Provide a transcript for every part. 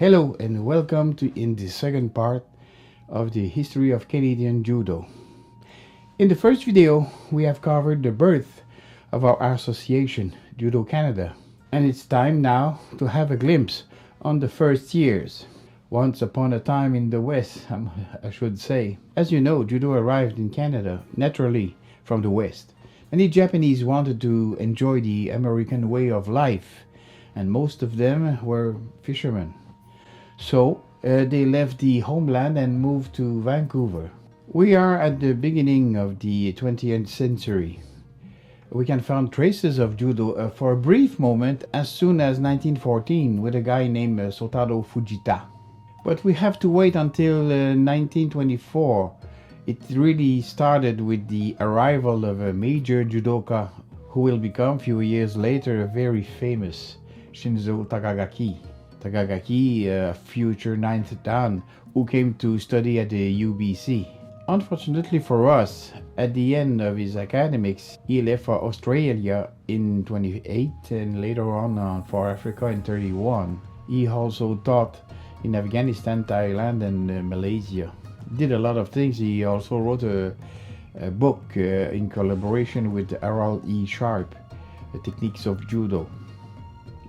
Hello and welcome to in the second part of the history of Canadian Judo. In the first video, we have covered the birth of our association, Judo Canada, and it's time now to have a glimpse on the first years. Once upon a time in the West, I should say. As you know, Judo arrived in Canada naturally from the West. Many Japanese wanted to enjoy the American way of life, and most of them were fishermen. So they left the homeland and moved to Vancouver. We are at the beginning of the 20th century. We can find traces of judo for a brief moment as soon as 1914 with a guy named Sotaro Fujita. But we have to wait until 1924. It really started with the arrival of a major judoka who will become a few years later very famous, Shinzo Takagaki. Takagaki, a future ninth dan, who came to study at the UBC. Unfortunately for us, at the end of his academics, he left for Australia in 28 and later on for Africa in 31. He also taught in Afghanistan, Thailand and Malaysia. He did a lot of things. He also wrote a book in collaboration with Harold E. Sharp, The Techniques of Judo.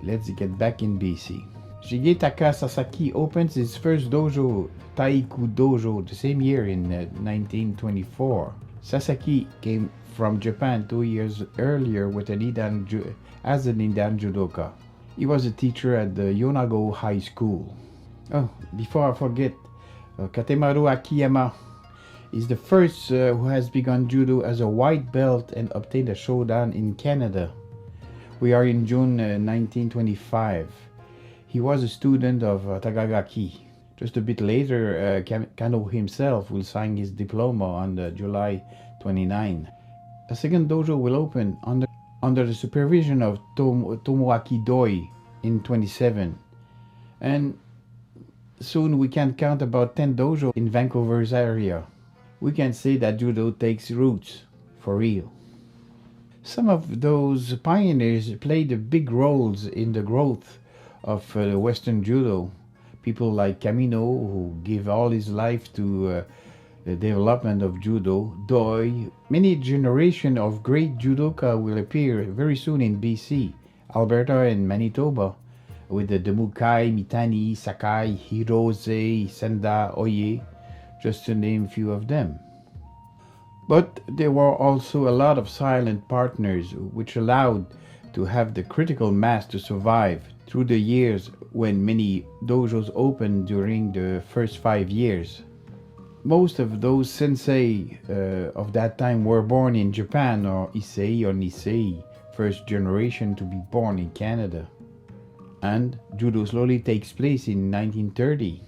Let's get back in BC. Shigetaka Sasaki opens his first dojo, Taiku Dojo, the same year in 1924. Sasaki came from Japan 2 years earlier with as an Nidan judoka. He was a teacher at the Yonago High School. Oh, before I forget, Katemaru Akiyama is the first who has begun judo as a white belt and obtained a shodan in Canada. We are in June 1925. He was a student of Takagaki. Just a bit later, Kano himself will sign his diploma on July 29. A second dojo will open under the supervision of Tomoaki Doi in 27. And soon we can count about 10 dojos in Vancouver's area. We can say that judo takes roots, for real. Some of those pioneers played big roles in the growth of Western judo. People like Kamino, who gave all his life to the development of judo, Doi. Many generations of great judoka will appear very soon in BC, Alberta and Manitoba, with the Demukai, Mitani, Sakai, Hirose, Senda, Oye, just to name a few of them. But there were also a lot of silent partners which allowed to have the critical mass to survive through the years when many dojos opened during the first 5 years. Most of those sensei of that time were born in Japan or Issei or Nisei, first generation to be born in Canada. And judo slowly takes place in 1930.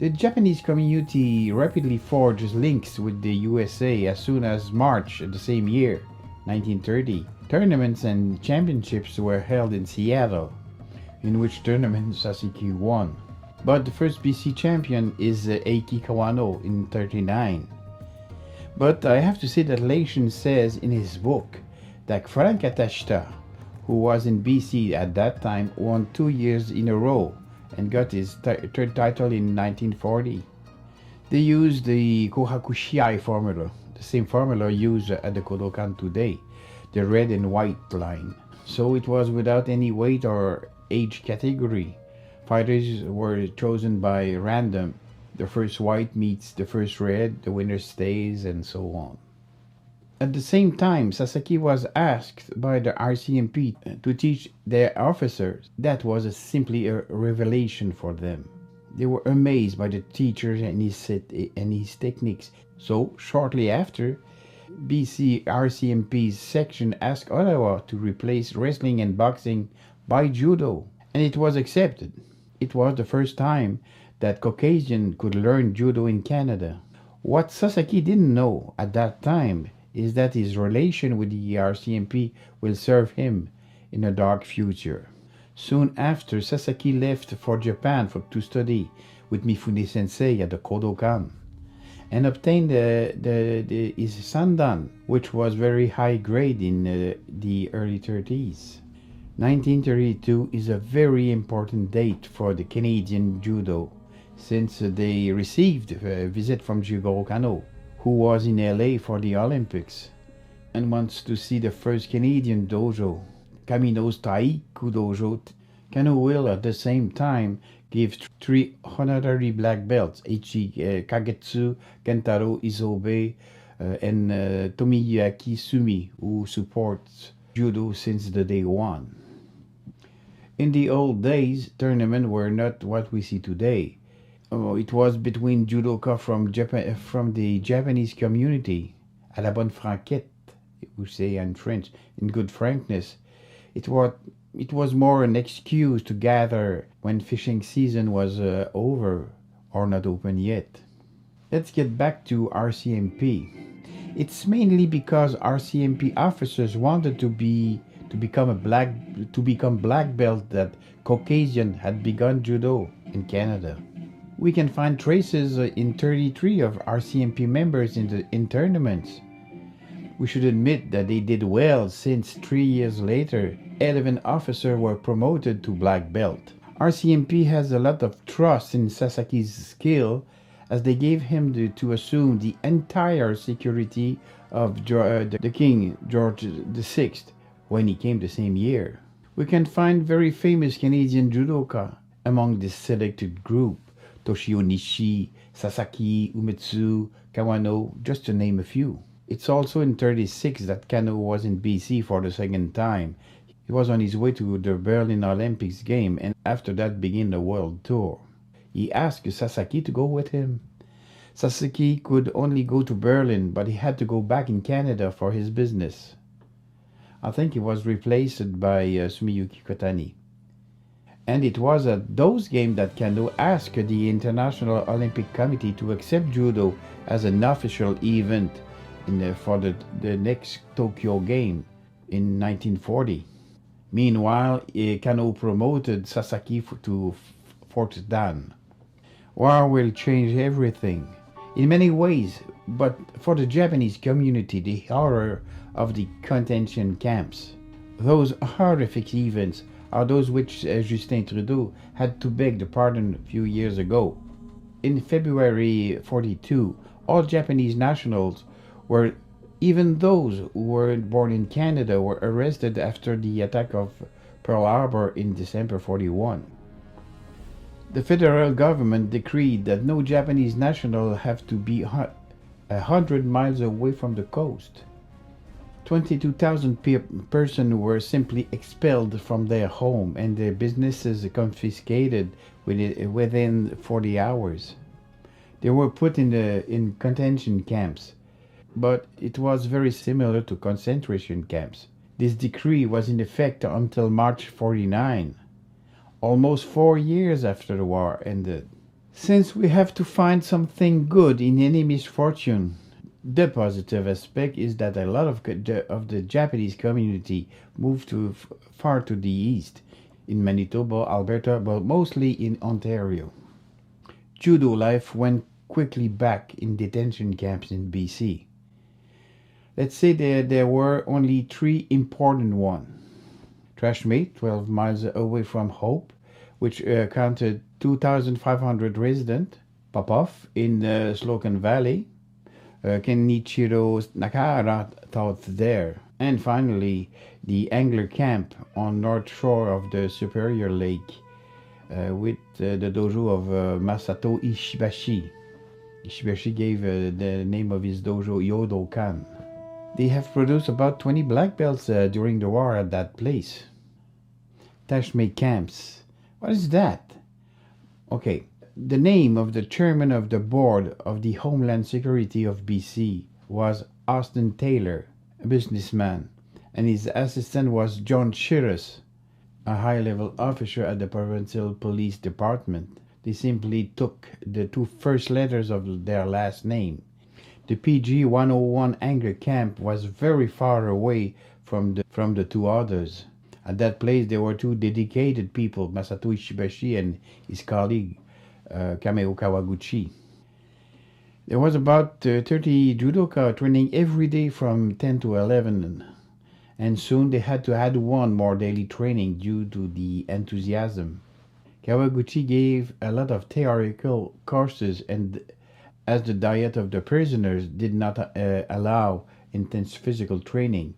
The Japanese community rapidly forged links with the USA as soon as March the same year, 1930. Tournaments and championships were held in Seattle, in which tournament Sasaki won. But the first BC champion is Eiki Kawano in 39. But I have to say that Leishin says in his book that Frank Atashita, who was in BC at that time, won 2 years in a row and got his third title in 1940. They used the Kohakushiai formula, the same formula used at the Kodokan today, the red and white line. So it was without any weight or age category. Fighters were chosen by random. The first white meets the first red, the winner stays, and so on. At the same time, Sasaki was asked by the RCMP to teach their officers. That was simply a revelation for them. They were amazed by the teacher and his techniques. So, shortly after, BC RCMP's section asked Ottawa to replace wrestling and boxing by judo, and it was accepted. It was the first time that Caucasian could learn judo in Canada. What Sasaki didn't know at that time is that his relation with the RCMP will serve him in a dark future. Soon after, Sasaki left for Japan to study with Mifune Sensei at the Kodokan and obtained his sandan, which was very high grade in the early 30s. 1932 is a very important date for the Canadian Judo since they received a visit from Jigoro Kano, who was in LA for the Olympics and wants to see the first Canadian dojo, Kamino's Taiku Dojo. Kano will at the same time give three honorary black belts, Eiichi Kagetsu, Kentaro Isobe, and Tomiyuki Sumi, who supports judo since the day one. In the old days, tournaments were not what we see today. Oh, it was between judoka from the Japanese community, à la bonne franquette, we say in French, in good frankness. It was, it was more an excuse to gather when fishing season was over or not open yet. Let's get back to RCMP. It's mainly because RCMP officers wanted to become black belt that Caucasian had begun judo in Canada. We can find traces in 33 of RCMP members in tournaments. We should admit that they did well since 3 years later, 11 officers were promoted to black belt. RCMP has a lot of trust in Sasaki's skill as they gave him to assume the entire security of the King George VI when he came the same year. We can find very famous Canadian judoka among this selected group: Toshio Nishi, Sasaki, Umetsu, Kawano, just to name a few. It's also in 36 that Kano was in BC for the second time. He was on his way to the Berlin Olympics game and after that began the world tour. He asked Sasaki to go with him. Sasaki could only go to Berlin, but he had to go back in Canada for his business. I think he was replaced by Sumiyuki Kotani. And it was at those games that Kano asked the International Olympic Committee to accept judo as an official event for the next Tokyo game in 1940. Meanwhile, Kano promoted Sasaki to fourth dan. War will change everything in many ways, but for the Japanese community, the horror of the contention camps. Those horrific events are those which Justin Trudeau had to beg the pardon a few years ago. In February 42, all Japanese nationals were, even those who were born in Canada, were arrested after the attack of Pearl Harbor in December 41. The federal government decreed that no Japanese national have to be 100 miles away from the coast. 22,000 persons were simply expelled from their home and their businesses confiscated within 40 hours. They were put in contention camps, but it was very similar to concentration camps. This decree was in effect until March 49, almost 4 years after the war ended. Since we have to find something good in any misfortune, the positive aspect is that a lot of the Japanese community moved far to the east, in Manitoba, Alberta, but mostly in Ontario. Judo life went quickly back in detention camps in BC. Let's say there were only 3 important ones. Trashmate, 12 miles away from Hope, which counted 2,500 residents. Popov in Slocan Valley. Kenichiro Nakara taught there. And finally, the Angler Camp on north shore of the Superior Lake with the dojo of Masato Ishibashi. Ishibashi gave the name of his dojo Yodokan. They have produced about 20 black belts during the war at that place. Tashme camps. What is that? Okay. The name of the chairman of the board of the Homeland Security of BC was Austin Taylor, a businessman, and his assistant was John Shiras, a high-level officer at the Provincial Police Department. They simply took the 2 first letters of their last name. The PG 101 Angler Camp was very far away from the 2 others. At that place there were 2 dedicated people, Masato Ishibashi and his colleague, Kameo Kawaguchi. There was about 30 judoka training every day from 10 to 11, and soon they had to add one more daily training due to the enthusiasm. Kawaguchi gave a lot of theoretical courses, and as the diet of the prisoners did not allow intense physical training.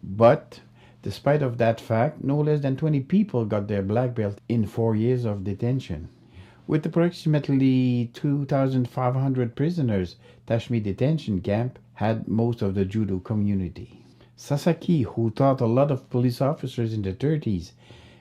But despite of that fact, no less than 20 people got their black belt in 4 years of detention. With approximately 2,500 prisoners, Tashmi detention camp had most of the judo community. Sasaki, who taught a lot of police officers in the 30s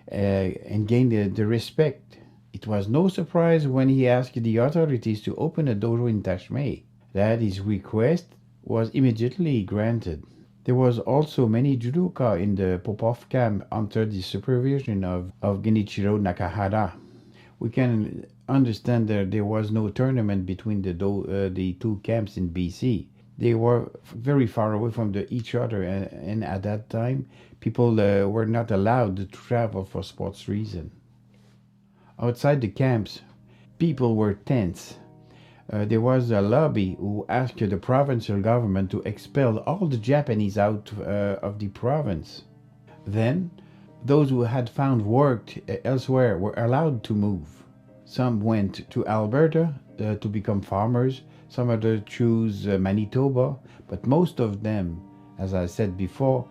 and gained the respect, it was no surprise when he asked the authorities to open a dojo in Tashme that his request was immediately granted. There was also many judoka in the Popov camp under the supervision of Genichiro Nakahara. We can understand that there was no tournament between the two camps in BC. They were very far away from each other, and at that time, people were not allowed to travel for sports reasons. Outside the camps, people were tense. There was a lobby who asked the provincial government to expel all the Japanese out of the province. Then, those who had found work elsewhere were allowed to move. Some went to Alberta to become farmers, some others chose Manitoba, but most of them, as I said before,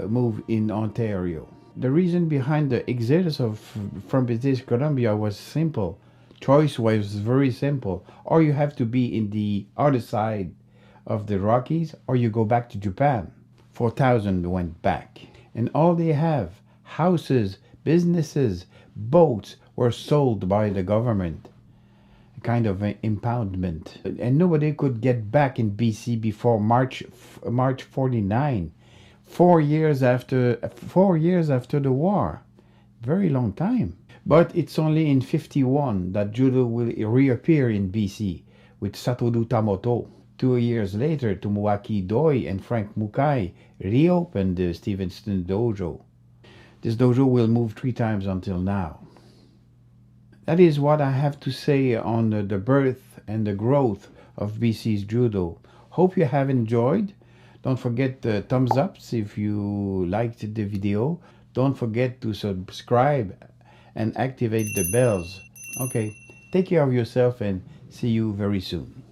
moved in Ontario. The reason behind the exodus from British Columbia was simple. Choice was very simple. Or you have to be in the other side of the Rockies, or you go back to Japan. 4,000 went back. And all they have, houses, businesses, boats, were sold by the government. A kind of an impoundment. And nobody could get back in BC before March 49. 4 years after the war. Very long time. But it's only in 51 that judo will reappear in BC with Satoru Tamoto. 2 years later, Tomoaki Doi and Frank Mukai reopened the Stevenson Dojo. This dojo will move 3 times until now. That is what I have to say on the birth and the growth of BC's judo. Hope you have enjoyed. Don't forget the thumbs ups if you liked the video. Don't forget to subscribe and activate the bells. Okay, take care of yourself and see you very soon.